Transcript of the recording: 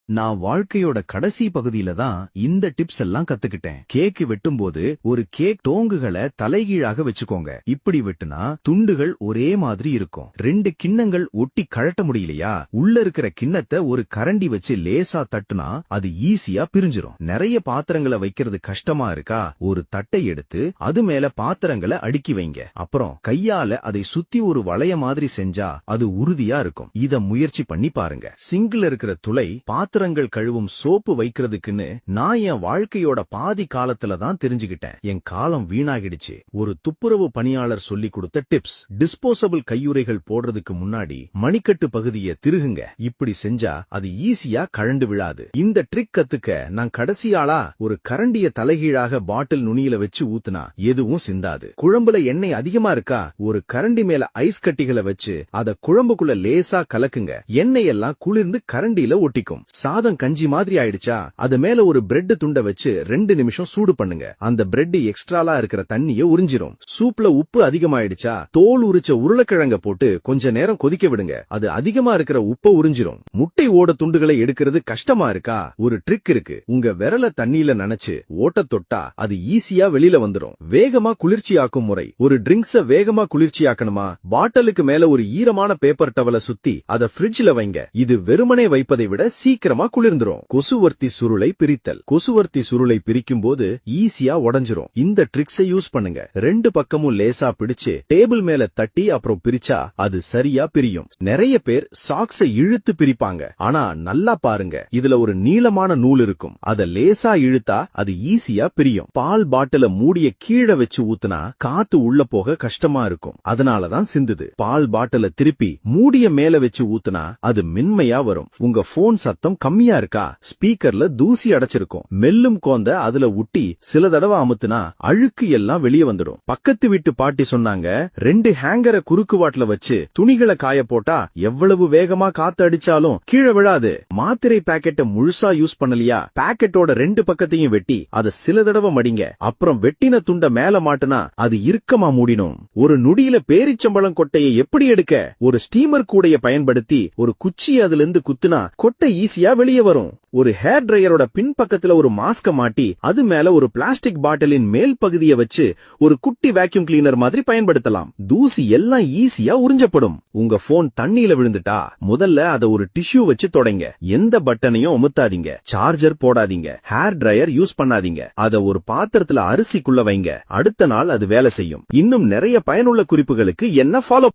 நான் வாழ்க்கையோட கடைசி பகுதியில தான் இந்த டிப்ஸ் எல்லாம் கத்துக்கிட்டேன். கேக் வெட்டும்போது ஒரு கேக் டோங்குகளை தலைகீழாக வச்சுக்கோங்க. இப்படி வெட்டுனா துண்டுகள் ஒரே மாதிரி இருக்கும். 2 கிண்ணங்கள் ஒட்டி கழட்ட முடியலையா, உள்ள இருக்கிற கிண்ணத்தை ஒரு கரண்டி வச்சு லேசா தட்டுனா அது ஈஸியா பிரிஞ்சிரும். நிறைய பாத்திரங்களை வைக்கிறது கஷ்டமா இருக்கா, ஒரு தட்டை எடுத்து அது மேல பாத்திரங்களை அடுக்கி வைங்க. அப்புறம் கையால அதை சுத்தி ஒரு வளைய மாதிரி செஞ்சா அது உறுதியா இருக்கும். இத முயற்சி பண்ணி பாருங்க. சிங்க்ல இருக்கிற துளை பாத்திரங்கள் கழுவும் சோப்பு வைக்கிறதுக்குன்னு நான் என் வாழ்க்கையோட பாதி காலத்துல தான் தெரிஞ்சுக்கிட்டேன். என் காலம் வீணாகிடுச்சு. ஒரு துப்புரவு பணியாளர் சொல்லி கொடுத்த டிப்ஸ். டிஸ்போசபிள் கையுறைகள் போடுறதுக்கு முன்னாடி மணிக்கட்டு பகுதியை திருகுங்க. இப்படி செஞ்சா அது ஈஸியா கழண்டு விழாது. இந்த ட்ரிக் கத்துக்க நான் கடைசி ஆளா ஒரு கரண்டிய தலைகீழாக பாட்டில் நுனியில வச்சு ஊத்துனா எதுவும் சிந்தாது. குழம்புல எண்ணெய் அதிகமா இருக்கா, ஒரு கரண்டி மேல ஐஸ் கட்டிகளை வச்சு அத குழம்புக்குள்ள லேசா கலக்குங்க. எண்ணெய் எல்லாம் குளிர்ந்து கரண்டியில ஒட்டிக்கும். சாதம் கஞ்சி மாதிரி ஆயிடுச்சா, அது மேல ஒரு பிரெட் துண்ட வச்சு 2 நிமிஷம் சூடு பண்ணுங்க. அந்த பிரெட் எக்ஸ்ட்ராலா இருக்கிற தண்ணிய உறிஞ்சிரும். சூப்ல உப்பு அதிகமாயிடுச்சா, தோல் உரிச்ச உருளைக்கிழங்க போட்டு கொஞ்ச நேரம் கொதிக்க விடுங்க. அது அதிகமா இருக்கிற உப்ப உறிஞ்சிரும். முட்டை ஓட துண்டுகளை எடுக்கிறது கஷ்டமா இருக்கா, ஒரு ட்ரிக் இருக்கு. உங்க விரல தண்ணியில நனைச்சு ஓட்ட தொட்டா அது ஈஸியா வெளியில வந்துரும். வேகமா குளிர்ச்சியாக்கும் முறை. ஒரு ட்ரிங்க்ஸ வேகமா குளிர்ச்சியாக்கணுமா, பாட்டிலுக்கு மேல ஒரு ஈரமான பேப்பர் டவலை சுத்தி அத ஃப்ரிட்ஜ்ல வைங்க. இது வெறுமனே வைப்பதை விட சீக்கிரமா குளிர்ந்துரும். கொசுவர்த்தி சுருளை பிரித்தல். கொசுவர்த்தி சுருளை பிரிக்கும் போது ஈஸியா உடைஞ்சிரும். இந்த ட்ரிக்ஸை யூஸ் பண்ணுங்க. 2 பக்கமும் லேசா பிடிச்சு டேபிள் மேல தட்டி அப்புறம் பிரிச்சா அது சரியா பிரியும். நிறைய பேர் சாக்ஸை இழுத்து பிரிப்பாங்க. ஆனா நல்லா பாருங்க, இதுல ஒரு நீளமான நூல் இருக்கும். அத லேசா இழுத்தா அது ஈஸியா பிரியும். பால் பாட்டில மூடிய கீழே வச்சு ஊத்துனா காத்து உள்ள போக கஷ்டமா இருக்கும். அதனாலதான் சிந்துது. பால் பாட்டில திருப்பி மூடிய மேல வச்சு ஊத்துனா அது மென்மையா வரும். உங்க போன் சத்தம் கம்மியா இருக்கா, ஸ்பீக்கர்ல தூசி அடைச்சிருக்கும். மெல்லும் கோந்த அதுல ஊட்டி சில தடவை அமுத்துனா அழுக்கு எல்லாம் வெளியே வந்துடும். பக்கத்து வீட்டு பாட்டி சொன்னாங்க, 2 ஹேங்கரை குறுக்கு வாட்ல வச்சு துணிகளை காய போட்டா எவ்வளவு வேகமா காத்து அடிச்சாலும் கீழே விழாது. மாத்திரை பாக்கெட்டை முழுசா யூஸ் பண்ணலையா, பாக்கெட்டோட 2 பக்கத்தையும் வெட்டி அதை சில தடவை மடிங்க. அப்புறம் வெட்டின துண்ட மேல மாட்டுனா அது இறுக்கமா மூடிடும். ஒரு நொடியில பேரிச்சம்பழம் கொட்டையை எப்படி எடுக்க, ஒரு ஸ்டீமர் கூடைய பயன்படுத்தி ஒரு குச்சி அதுல இருந்து குத்துனா கொட்டை ஈஸியா வெளியே வரும். ஒரு ஹேர் டிரையரோட பின் பக்கத்துல ஒரு மாஸ்க மாட்டி அது மேல ஒரு பிளாஸ்டிக் பாட்டிலின் மேல் பகுதியை வச்சு ஒரு குட்டி வேக்யூம் கிளீனர் மாதிரி பயன்படுத்தலாம். தூசி எல்லாம் ஈஸியா உறிஞ்சப்படும். உங்க போன் தண்ணியில விழுந்துட்டா முதல்ல அதை ஒரு டிஷ்யூ வச்சு தொடைங்க. எந்த பட்டனையும் அமுத்தாதீங்க. சார்ஜர் போடாதீங்க. ஹேர் டிரையர் யூஸ் பண்ணாதீங்க. அத ஒரு பாத்திரத்துல அரிசிக்குள்ள வைங்க. அடுத்த நாள் அது வேலை செய்யும். இன்னும் நிறைய பயனுள்ள குறிப்புகளுக்கு என்ன ஃபாலோ